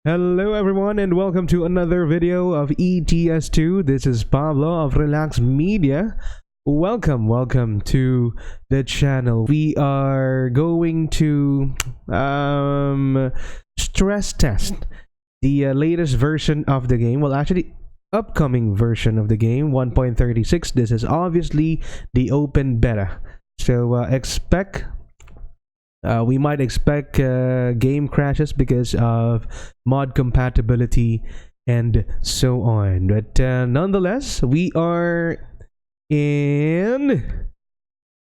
Hello everyone and welcome to another video of ETS2. This is Pablo of Relax Media. Welcome to the channel. We are going to stress test the latest version of the game. Well, actually, upcoming version of the game, 1.36. This is obviously the open beta. So we might expect game crashes because of mod compatibility and so on. But nonetheless, we are in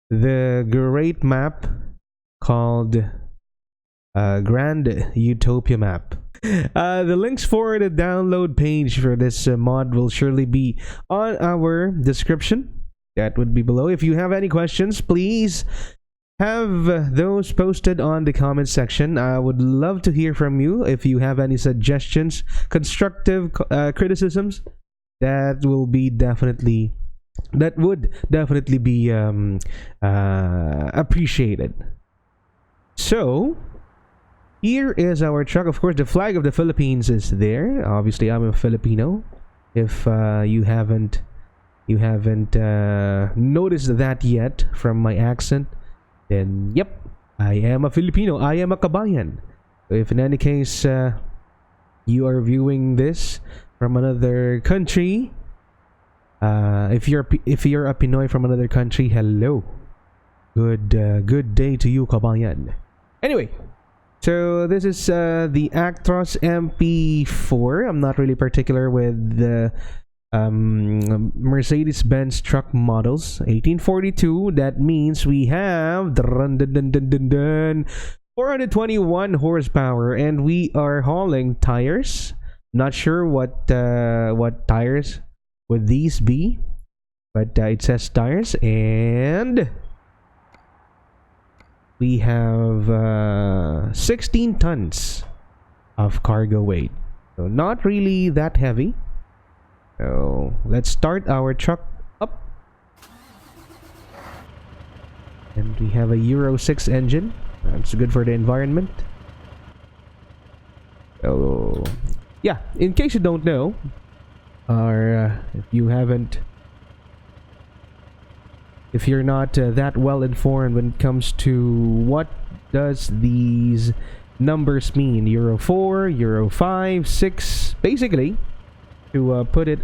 the great map called Grand Utopia map. The links for the download page for this mod will surely be on our description. That would be below. If you have any questions, please have those posted on the comment section. I would love to hear from you. If you have any suggestions, constructive criticisms, that would definitely be appreciated. So here is our truck. Of course, the flag of the Philippines is there. Obviously, I'm a Filipino. If you haven't noticed that yet from my accent, then yep, I am a Filipino. I am a kabayan. If in any case you are viewing this from another country, if you're a Pinoy from another country, hello, good day to you, kabayan. Anyway, so this is the Actros MP4. I'm not really particular with the Mercedes-Benz truck models. 1842. That means we have 421 horsepower, and we are hauling tires. Not sure what tires would these be, but it says tires, and we have 16 tons of cargo weight, so not really that heavy. So let's start our truck up. And we have a Euro 6 engine. That's good for the environment. So yeah, in case you don't know, or if you're not that well informed when it comes to what does these numbers mean, Euro 4, Euro 5, 6, basically, to put it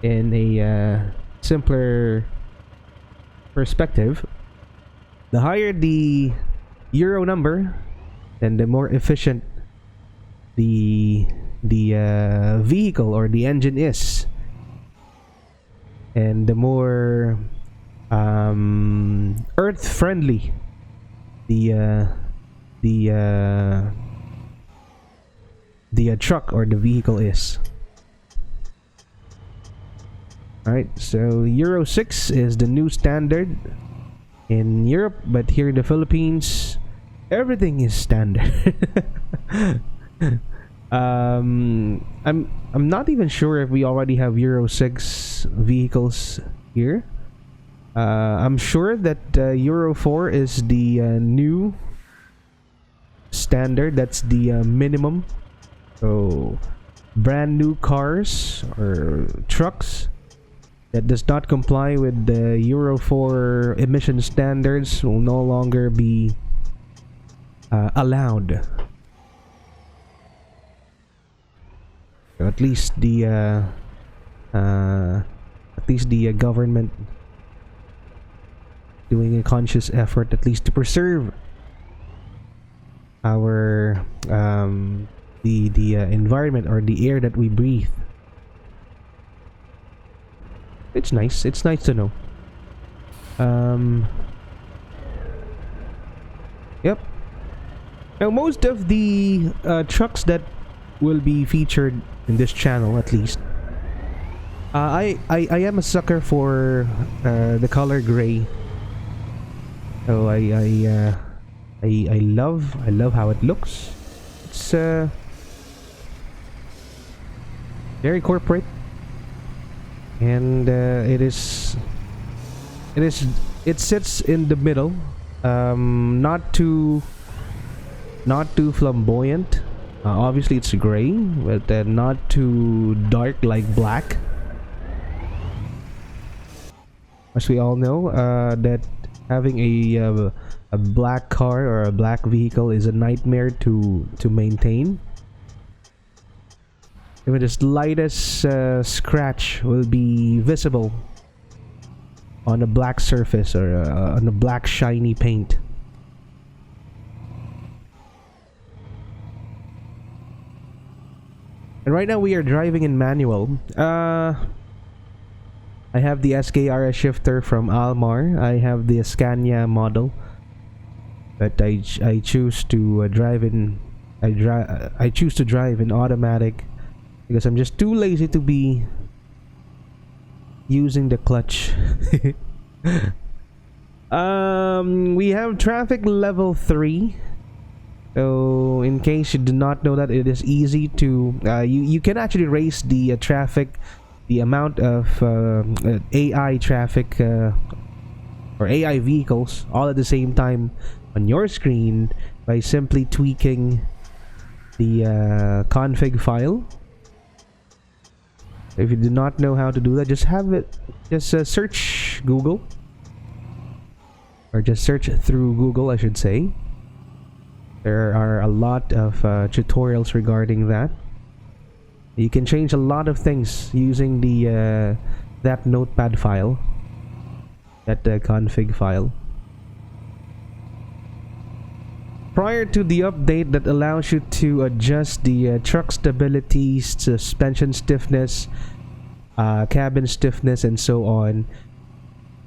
in a simpler perspective, the higher the Euro number, then the more efficient the vehicle or the engine is, and the more earth friendly the truck or the vehicle is. Alright, so Euro 6 is the new standard in Europe, but here in the Philippines, everything is standard. I'm not even sure if we already have Euro 6 vehicles here. I'm sure that Euro 4 is the new standard. That's the minimum. So brand new cars or trucks that does not comply with the Euro 4 emission standards will no longer be allowed. So at least the government doing a conscious effort, at least to preserve our the environment or the air that we breathe. It's nice to know. Yep. Now most of the trucks that will be featured in this channel, at least, I am a sucker for the color gray. So I love how it looks. It's very corporate. And it sits in the middle, not too flamboyant, Obviously it's gray, but not too dark like black. As we all know, that having a black car or a black vehicle is a nightmare to maintain. Even the slightest scratch will be visible on a black surface or on a black shiny paint. And right now we are driving in manual. I have the SKRS shifter from Almar. I have the Scania model, but I choose to drive in. I choose to drive in automatic because I'm just too lazy to be using the clutch. We have traffic level 3. So in case you do not know that, it is easy to you can actually raise the traffic, the amount of AI traffic or AI vehicles all at the same time on your screen by simply tweaking the config file. If you do not know how to do that, just search Google, or just search through Google, I should say. There are a lot of tutorials regarding that. You can change a lot of things using the that notepad file, that config file. Prior to the update that allows you to adjust the truck stability, suspension stiffness, cabin stiffness, and so on,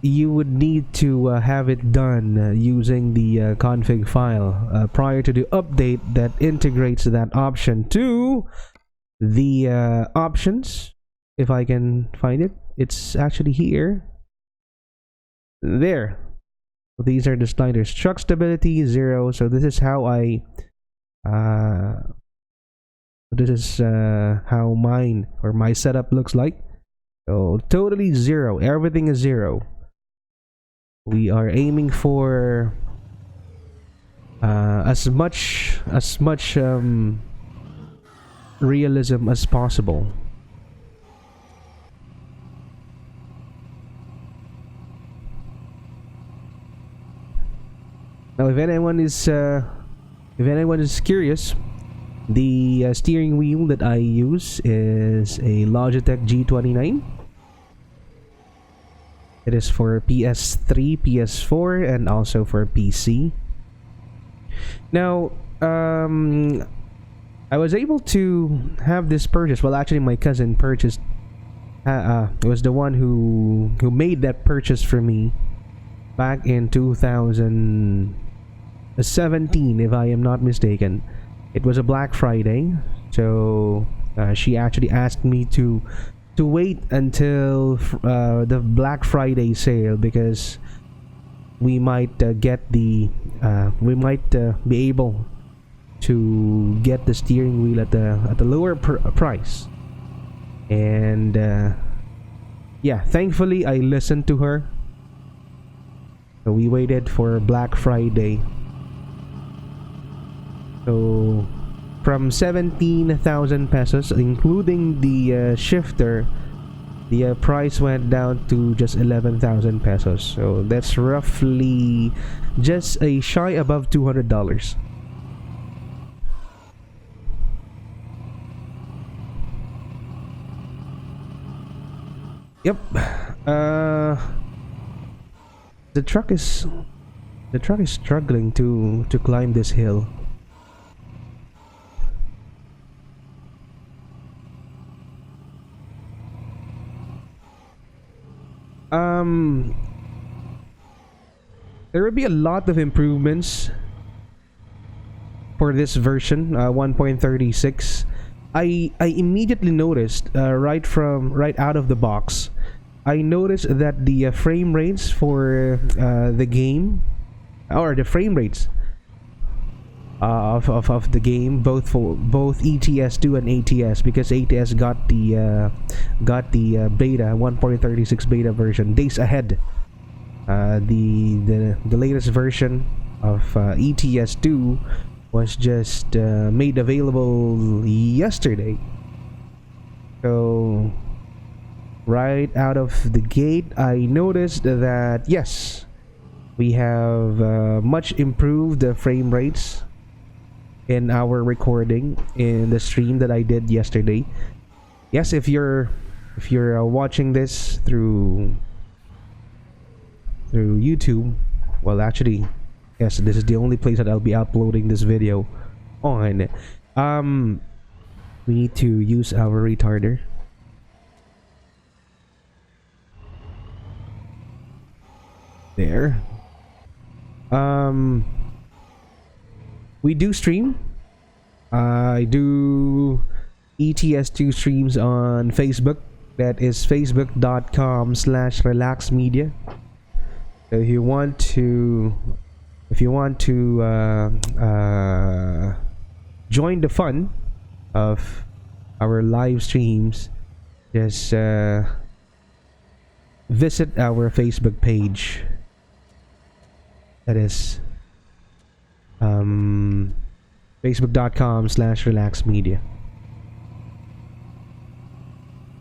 you would need to have it done using the config file prior to the update that integrates that option to the options. If I can find it, it's actually here. There. These are the sliders. Truck stability 0. So this is how I this is how mine or my setup looks like. So totally 0. Everything is 0. We are aiming for as much realism as possible. Now, if anyone is curious, the steering wheel that I use is a Logitech G29. It is for PS3, PS4, and also for PC. Now, I was able to have this purchase. Well, actually, my cousin purchased. Was the one who made that purchase for me back in 2017, if I am not mistaken. It was a Black Friday, so she actually asked me to wait until the Black Friday sale, because we might get the we might be able to get the steering wheel at the lower price. And yeah, thankfully I listened to her, so we waited for Black Friday. So from 17,000 pesos, including the shifter, the price went down to just 11,000 pesos. So that's roughly just a shy above $200. Yep. The truck is struggling to climb this hill. There will be a lot of improvements for this version 1.36. I immediately noticed right out of the box, I noticed that the frame rates for the game, or the frame rates of the game, both ETS2 and ATS, because ATS got the beta 1.36 beta version days ahead. The latest version of ETS2 was just made available yesterday. So right out of the gate, I noticed that yes, we have much improved the frame rates in our recording in the stream that I did yesterday. Yes, if you're watching this through YouTube, well, actually, yes, this is the only place that I'll be uploading this video on. We need to use our retarder. There. We do stream. I do ETS2 streams on Facebook. That is facebook.com/relaxmedia. If you want to join the fun of our live streams, just visit our Facebook page. That is facebook.com/relaxmedia.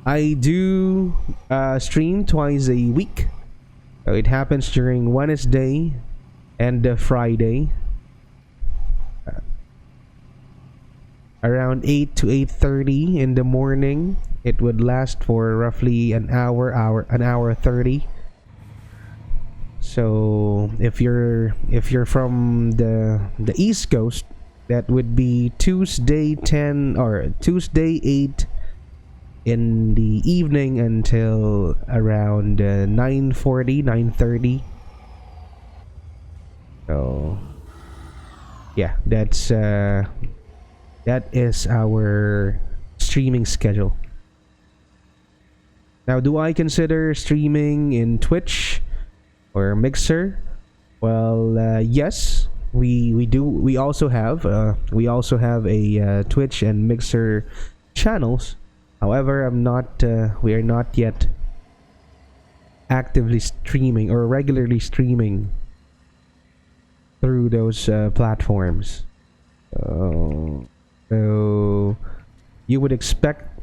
I do stream twice a week. So it happens during Wednesday and Friday, around 8 to 8:30 in the morning. It would last for roughly an hour 30. So if you're from the East Coast, that would be Tuesday 10 or Tuesday 8 in the evening until around 9:40, 9:30. So yeah, that is our streaming schedule. Now, do I consider streaming in Twitch or Mixer? Well, yes, we do. We also have a Twitch and Mixer channels. However, we are not yet actively streaming or regularly streaming through those platforms. So you would expect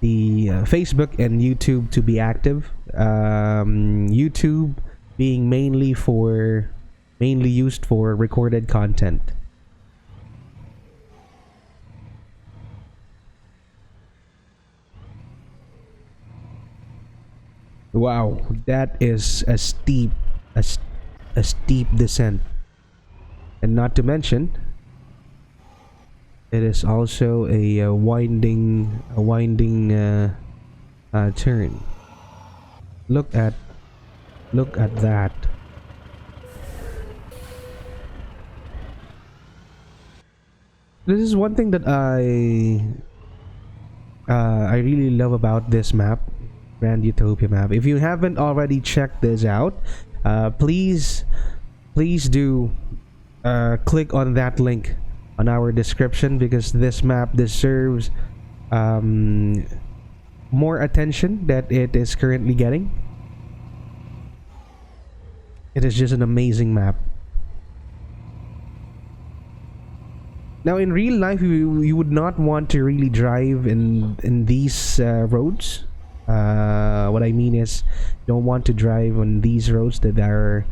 the Facebook and YouTube to be active. YouTube being mainly used for recorded content. Wow, that is a steep descent, and not to mention, it is also a winding turn. Look at that. This is one thing that I really love about this map, Grand Utopia map. If you haven't already checked this out, please do click on that link on our description, because this map deserves more attention that it is currently getting. It is just an amazing map. Now, in real life, you would not want to really drive in these roads. What I mean is, you don't want to drive on these roads that are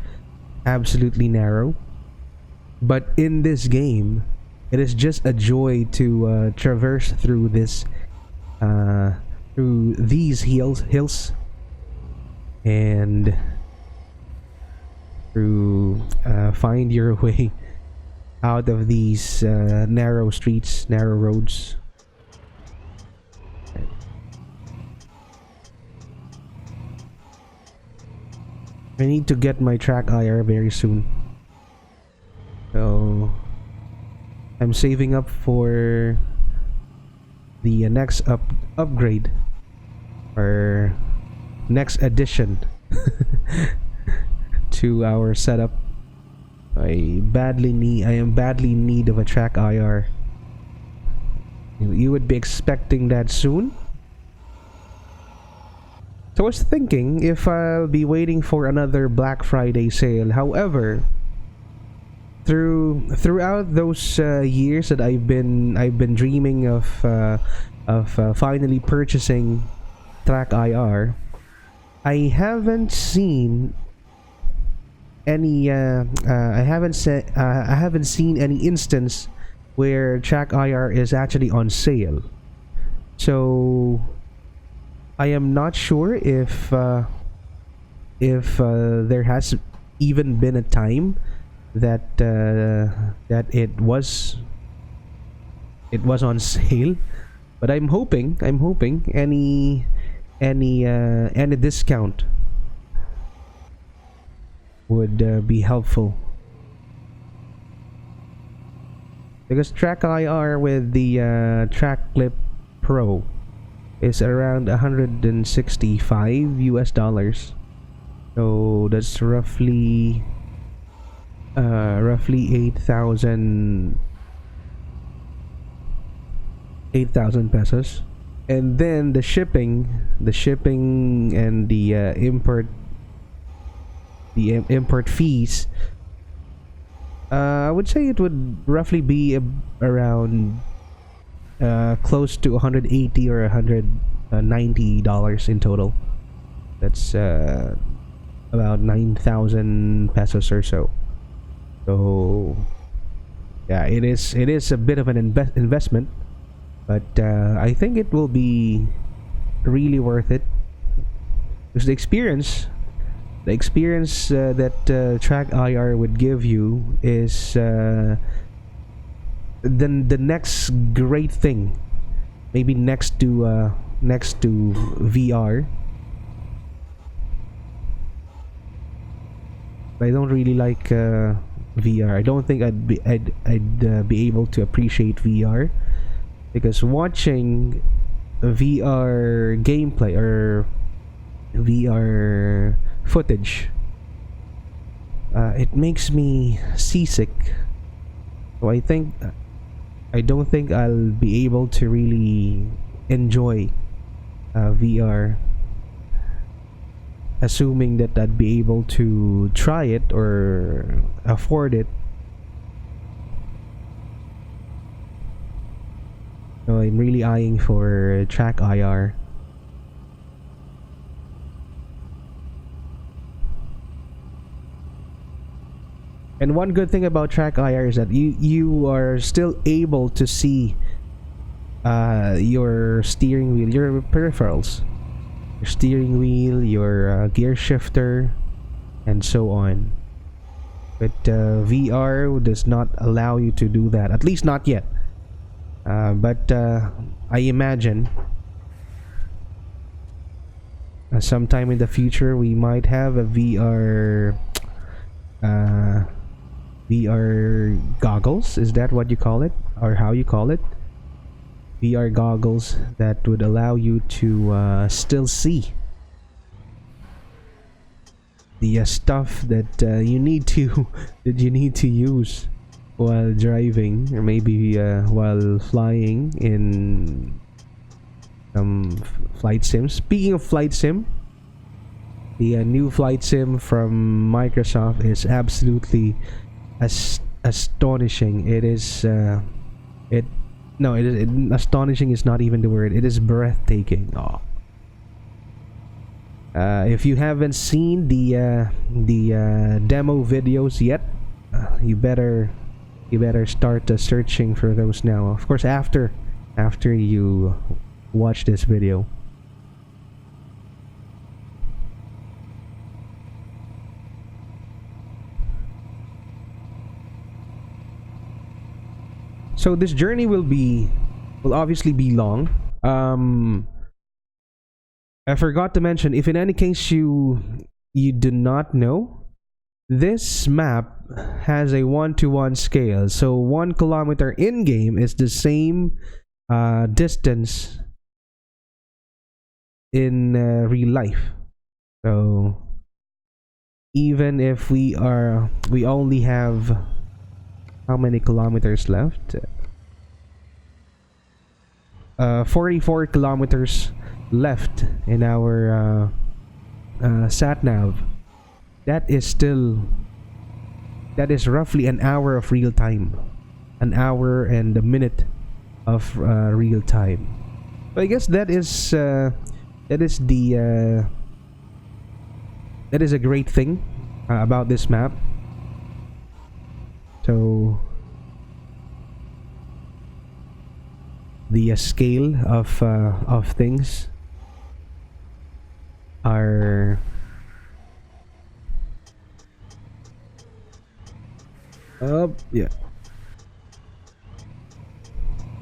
absolutely narrow. But in this game, it is just a joy to traverse through these hills, and to find your way out of these narrow streets, narrow roads. I need to get my track IR very soon, so I'm saving up for the next upgrade or next addition to our setup. I am badly in need of a track IR. You would be expecting that soon. So I was thinking if I'll be waiting for another Black Friday sale. However, throughout those years that I've been dreaming of finally purchasing Track IR, I haven't seen any I haven't seen any instance where Track IR is actually on sale. So I am not sure if there has even been a time that it was on sale, but I'm hoping any discount would be helpful, because Track IR with the Track Clip Pro is around $165. So that's roughly 8,000 pesos, and then the shipping and the import fees. I would say it would roughly be around close to 180 or $190 in total. That's about 9,000 pesos or so. So yeah, it is a bit of an investment, but I think it will be really worth it, because the experience that Track IR would give you is the next great thing, maybe next to VR. I don't really like VR. I don't think I'd be able to appreciate VR, because watching VR gameplay or VR footage, it makes me seasick. So I don't think I'll be able to really enjoy VR, assuming that I'd be able to try it or afford it. So I'm really eyeing for Track IR. And one good thing about Track IR is that you are still able to see your steering wheel, your peripherals, your steering wheel, your gear shifter, and so on. But VR does not allow you to do that, at least not yet. But I imagine sometime in the future we might have a VR goggles. Is that what you call it, or how you call it? VR goggles that would allow you to still see the stuff that you need to use while driving, or maybe while flying in some flight sims. Speaking of flight sim, the new flight sim from Microsoft is absolutely astonishing. Astonishing is not even the word. It is breathtaking. If you haven't seen the demo videos yet, you better start searching for those now. Of course, after you watch this video. So this journey will obviously be long. I forgot to mention, if in any case you do not know, this map has a 1-to-1 scale. So 1 kilometer in game is the same distance in real life. So even if we only have how many kilometers left? 44 kilometers left in our sat nav. That is still that is roughly an hour of real time, an hour and a minute of real time. So I guess that is that is a great thing about this map. So the scale of things are yeah.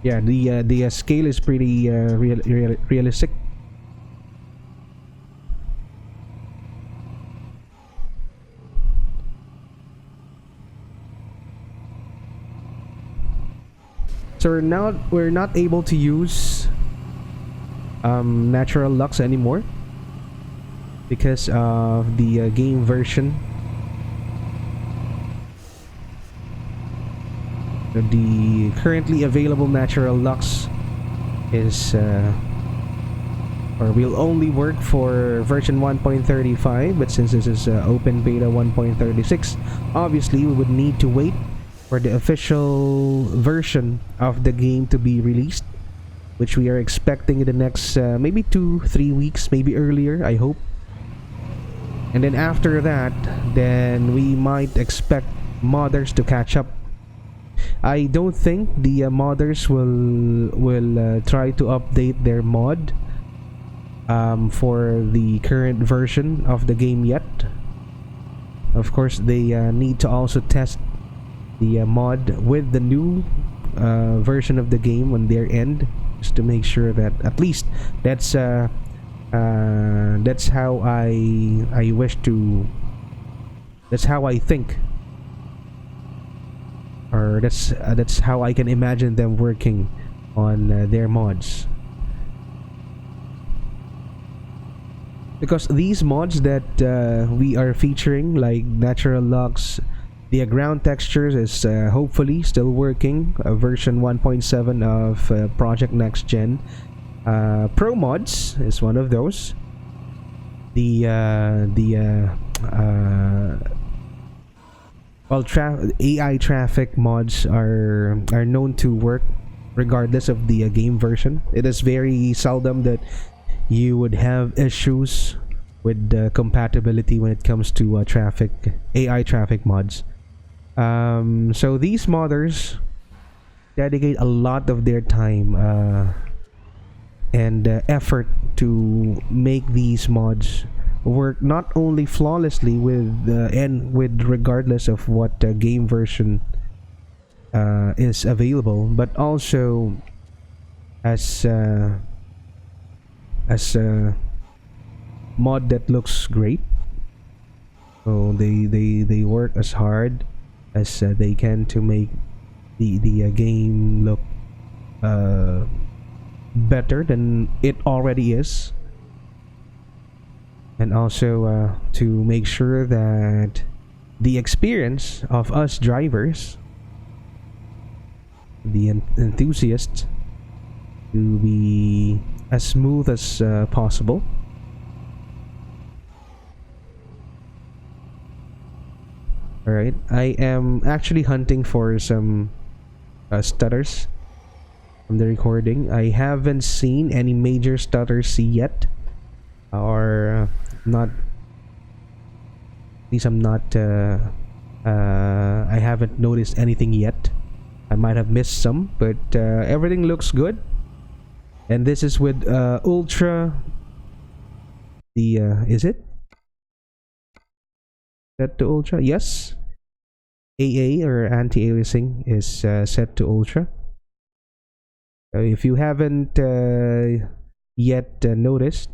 Yeah, the scale is pretty realistic. So we're not able to use natural lux anymore because of the game version. The currently available natural lux is or will only work for version 1.35, but since this is open beta 1.36, obviously we would need to wait for the official version of the game to be released, which we are expecting in the next maybe 2-3 weeks, maybe earlier, I hope. And then after that, then we might expect modders to catch up. I don't think the modders will try to update their mod for the current version of the game yet. Of course, they need to also test the mod with the new version of the game on their end, just to make sure that at least that's how I wish to. That's how I think. Or that's how I can imagine them working on their mods. Because these mods that we are featuring, like natural lux, the ground textures, is hopefully still working. Version 1.7 of Project Next Gen. Pro mods is one of those. The AI traffic mods are known to work regardless of the game version. It is very seldom that you would have issues with compatibility when it comes to AI traffic mods. So these modders dedicate a lot of their time and effort to make these mods work not only flawlessly with regardless of what game version is available, but also as a mod that looks great. So they work as hard as they can to make the game look better than it already is. And also to make sure that the experience of us drivers, the enthusiasts, to be as smooth as possible. Alright, I am actually hunting for some stutters from the recording. I haven't seen any major stutters yet, or not. At least I'm not. I haven't noticed anything yet. I might have missed some, but everything looks good. And this is with Ultra. Is it set to Ultra? Yes. AA or anti-aliasing is set to Ultra. If you haven't yet noticed,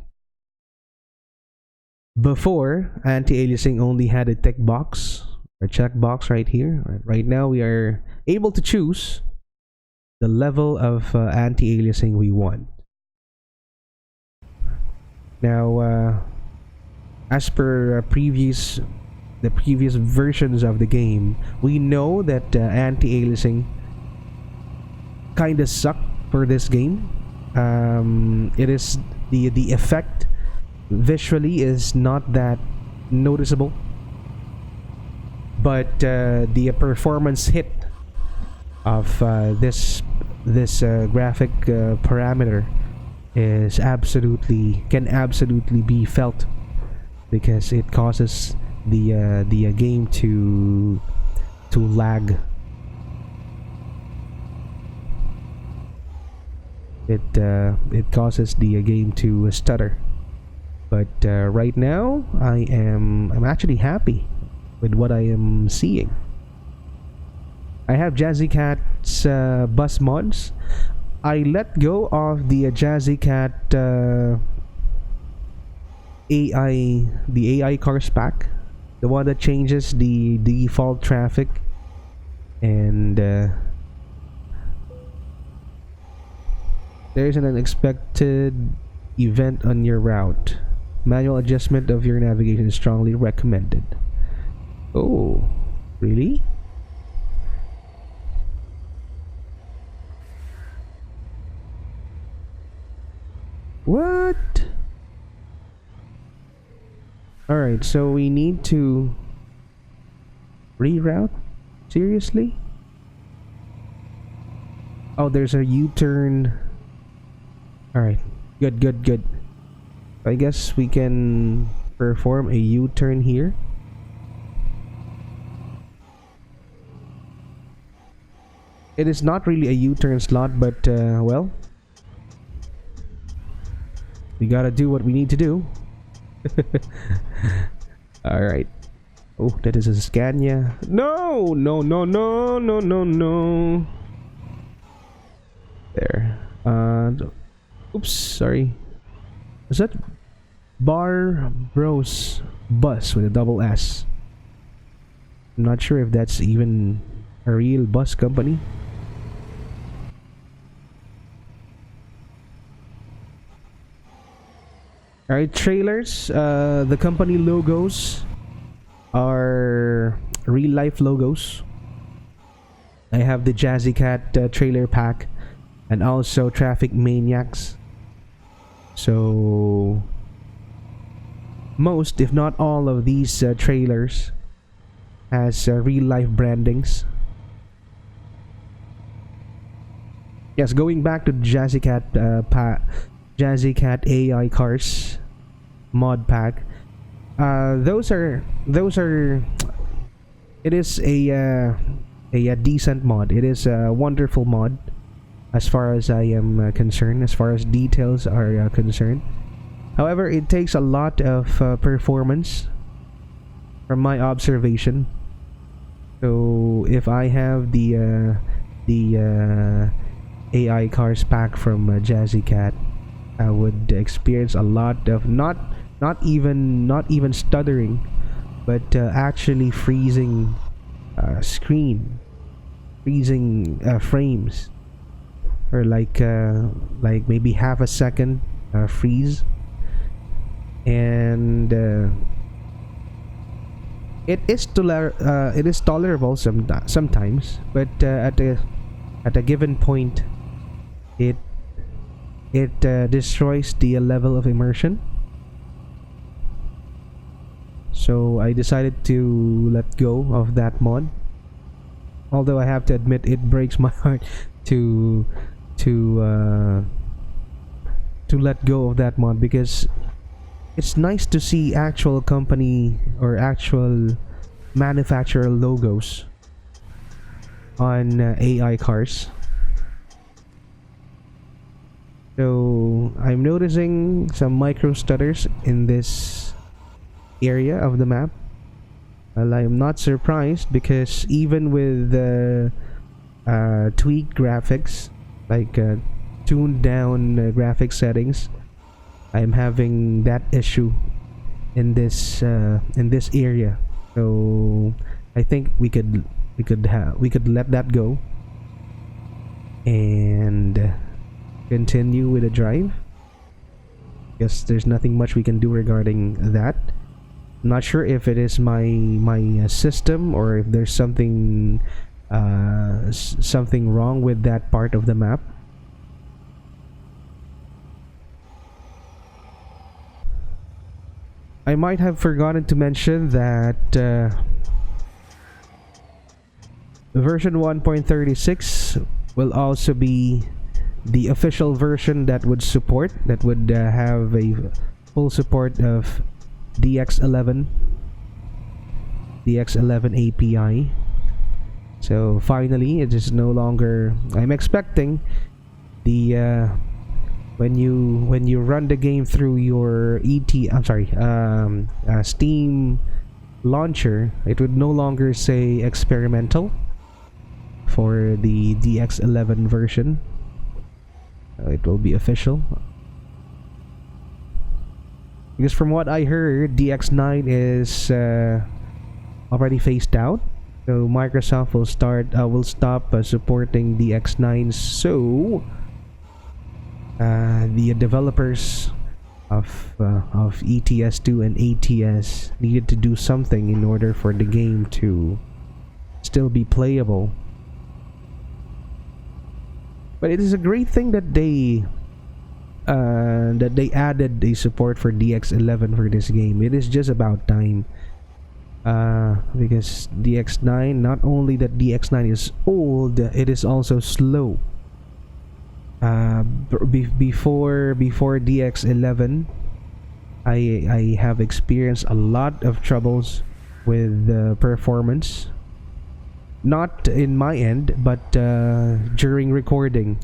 before, anti-aliasing only had a tick box or check box right here. Right now we are able to choose the level of anti-aliasing we want. Now as per the previous versions of the game, we know that anti-aliasing kinda sucked for this game. It is the effect visually is not that noticeable. but the performance hit of this graphic parameter can absolutely be felt, because it causes the game to lag. It causes the game to stutter. But right now I'm actually happy with what I am seeing. I have JazzyCat's bus mods. I let go of the JazzyCat AI cars pack, the one that changes the default traffic, and there's an unexpected event on your route. Manual adjustment of your navigation is strongly recommended. Oh, really? What? Alright, so we need to reroute? Seriously? Oh, there's a U-turn. Alright, good. I guess we can perform a U-turn here. It is not really a U-turn slot, but well, we gotta do what we need to do. Alright. Oh, that is a Scania. No. There. Oops, sorry. Is that Bar Bros Bus with a double S? I'm not sure if that's even a real bus company. Alright, trailers. The company logos are real life logos. I have the JazzyCat trailer pack, and also Traffic Maniacs. So most, if not all, of these trailers has real life brandings. Yes, going back to the JazzyCat AI cars mod pack. Those are. It is a decent mod. It is a wonderful mod, as far as I am concerned, as far as details are concerned. However, it takes a lot of performance from my observation. So if I have the AI cars pack from JazzyCat, I would experience a lot of not even stuttering, but actually freezing frames, or like maybe half a second freeze, and it is tolerable sometimes, but at a given point, it destroys the level of immersion. So I decided to let go of that mod. Although I have to admit, it breaks my heart to let go of that mod, because it's nice to see actual company or actual manufacturer logos on AI cars. So I'm noticing some micro stutters in this area of the map. Well, I'm not surprised, because even with tweaked graphics, like tuned down graphic settings, I'm having that issue in this area. So I think we could let that go and continue with the drive. Guess there's nothing much we can do regarding that. I'm not sure if it is my system, or if there's something wrong with that part of the map. I might have forgotten to mention that version 1.36 will also be the official version that would have a full support of DX11 API. So finally, it is no longer. I'm expecting the when you run the game through your Steam launcher, it would no longer say experimental for the DX11 version. It will be official. Because from what I heard, DX9 is already phased out. So Microsoft will stop supporting DX9. So the developers of ETS2 and ATS needed to do something in order for the game to still be playable. But it is a great thing that they added the support for DX11 for this game. It is just about time. Because DX9, not only that DX9 is old, it is also slow. Before DX11, I have experienced a lot of troubles with performance. Not in my end, but during recording.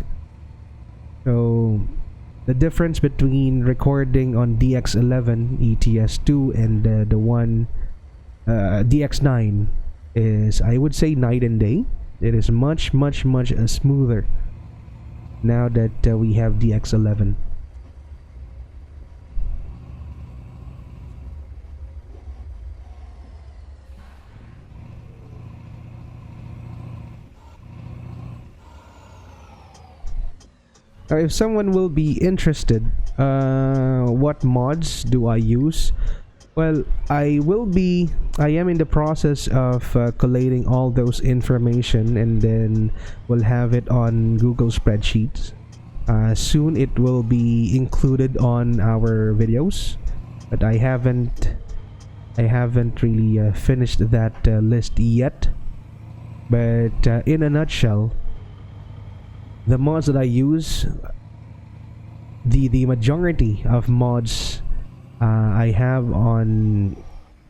So the difference between recording on DX11 ETS2 and the one DX9 is, I would say, night and day. It is much smoother now that we have DX11. If someone will be interested, what mods do I use? Well, I am in the process of collating all those information, and then we'll have it on Google spreadsheets. Soon it will be included on our videos, but I haven't really finished that list yet. But in a nutshell, the mods that I use, the majority of mods I have on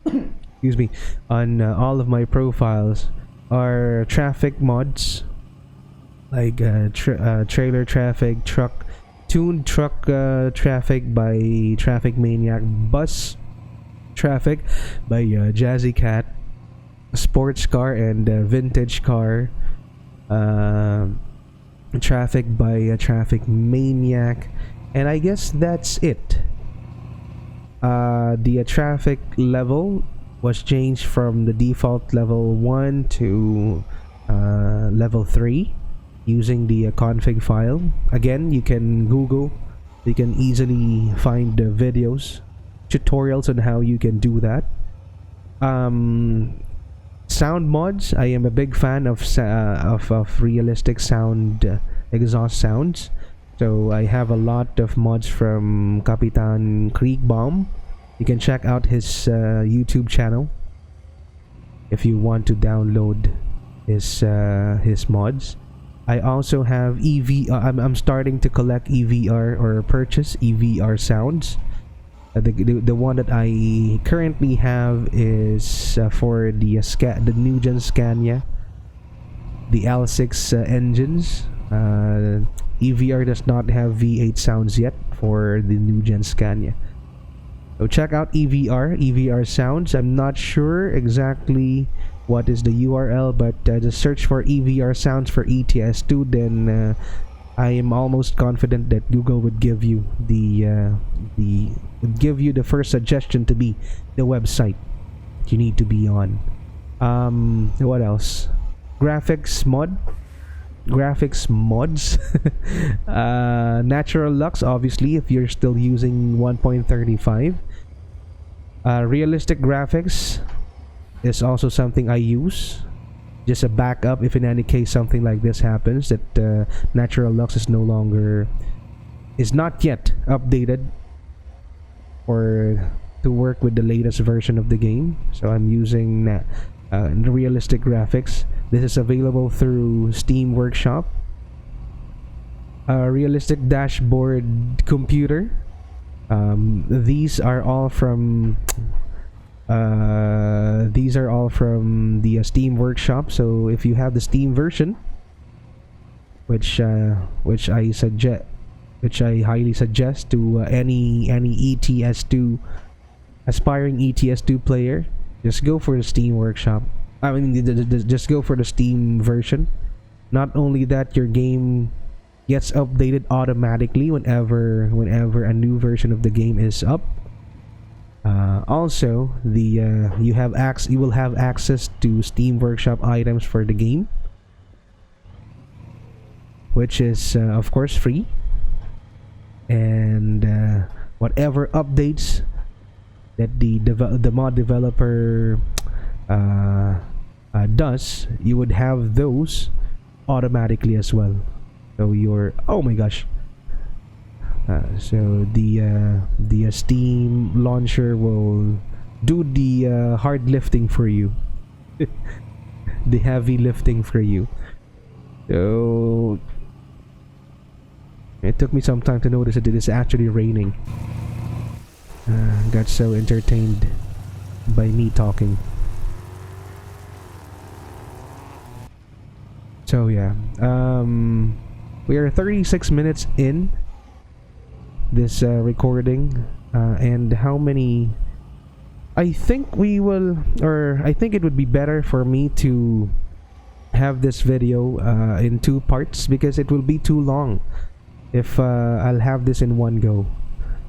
excuse me, on all of my profiles are traffic mods, like trailer traffic, tuned truck traffic by Traffic Maniac, bus traffic by Jazzy Cat, sports car and vintage car traffic by Traffic Maniac, and I guess that's it. The traffic level was changed from the default level 1 to level 3 using the config file. Again, you can easily find the videos, tutorials on how you can do that. Sound mods, I am a big fan of realistic sound, exhaust sounds. So I have a lot of mods from Kapitan Kriegbaum. You can check out his YouTube channel if you want to download his mods. I also have I'm starting to collect EVR or purchase EVR sounds. The one that I currently have is for the new gen Scania, the L6 engines. EVR does not have V8 sounds yet for the new gen Scania. So check out EVR sounds. I'm not sure exactly what is the URL, but just search for EVR sounds for ETS2. Then I am almost confident that Google would give you the first suggestion to be the website you need to be on. What else? Graphics mods. Natural Lux, obviously, if you're still using 1.35. Realistic graphics is also something I use, just a backup if in any case something like this happens, that Natural Lux is not yet updated or to work with the latest version of the game. So I'm using and realistic graphics. This is available through Steam Workshop. Realistic dashboard computer. These are all from the Steam Workshop. So if you have the Steam version, which I highly suggest to any ETS2 aspiring ETS2 player, just go for the Steam Workshop. I mean, just go for the Steam version. Not only that, your game gets updated automatically whenever a new version of the game is up. Also, you will have access to Steam Workshop items for the game, which is of course free. And whatever updates that the mod developer does, you would have those automatically as well. So oh my gosh. So the Steam launcher will do the hard lifting for you, the heavy lifting for you. So it took me some time to notice that it is actually raining. Got so entertained by me talking. So yeah, we are 36 minutes in this recording, and how many? I think it would be better for me to have this video in two parts, because it will be too long if I'll have this in one go.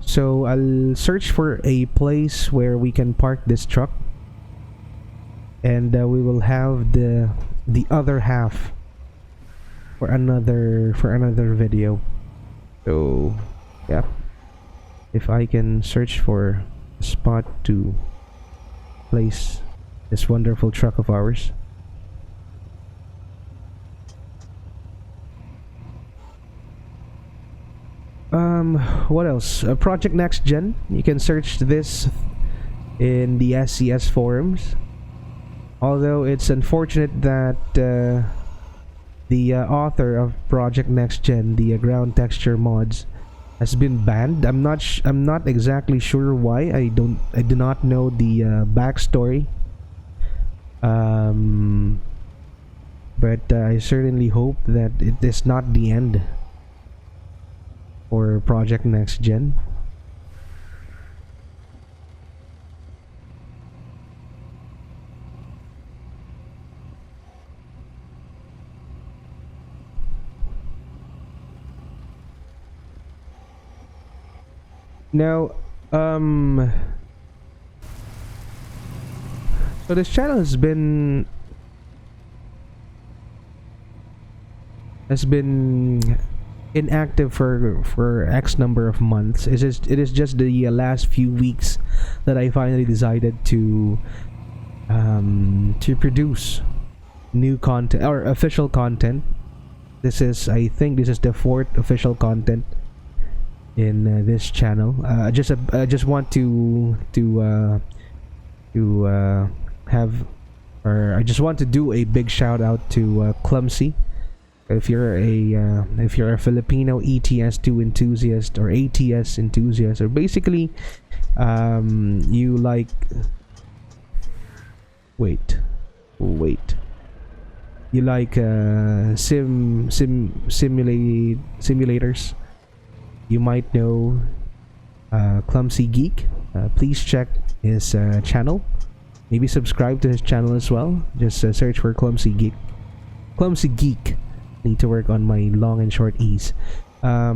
So I'll search for a place where we can park this truck, and we will have the other half for another video. So yeah, if I can search for a spot to place this wonderful truck of ours. What else? Project Next Gen. You can search this in the SCS forums. Although it's unfortunate that the author of Project Next Gen, the ground texture mods, has been banned. I'm not exactly sure why. I do not know the backstory. But I certainly hope that it is not the end for Project Next Gen. Now, so this channel has been inactive for X number of months. It is just the last few weeks that I finally decided to produce new content, or official content. I think this is the 4th official content in this channel. I just want to do a big shout out to Clumsy. If you're a Filipino ETS2 enthusiast or ATS enthusiast, or basically you like you like simulators, you might know Clumsy Geek. Please check his channel. Maybe subscribe to his channel as well. Just search for Clumsy Geek. Clumsy Geek. Need to work on my long and short E's. A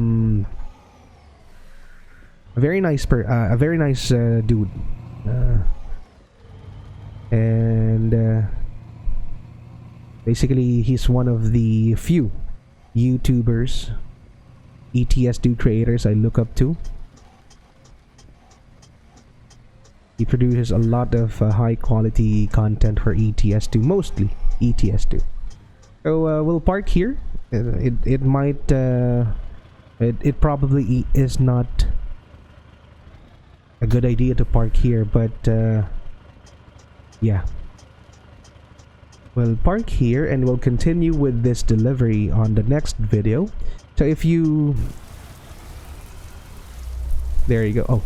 very nice dude. And basically he's one of the few YouTubers, ETS2 creators I look up to. He produces a lot of high quality content for ETS2, mostly ETS2. So we'll park here. It might it probably is not a good idea to park here, but yeah, we'll park here and we'll continue with this delivery on the next video. So if you... There you go. Oh,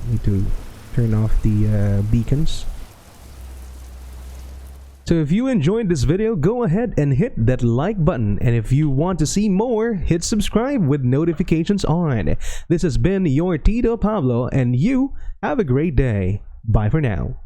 need to turn off the beacons. So if you enjoyed this video, go ahead and hit that like button. And if you want to see more, hit subscribe with notifications on. This has been your Tito Pablo, and you have a great day. Bye for now.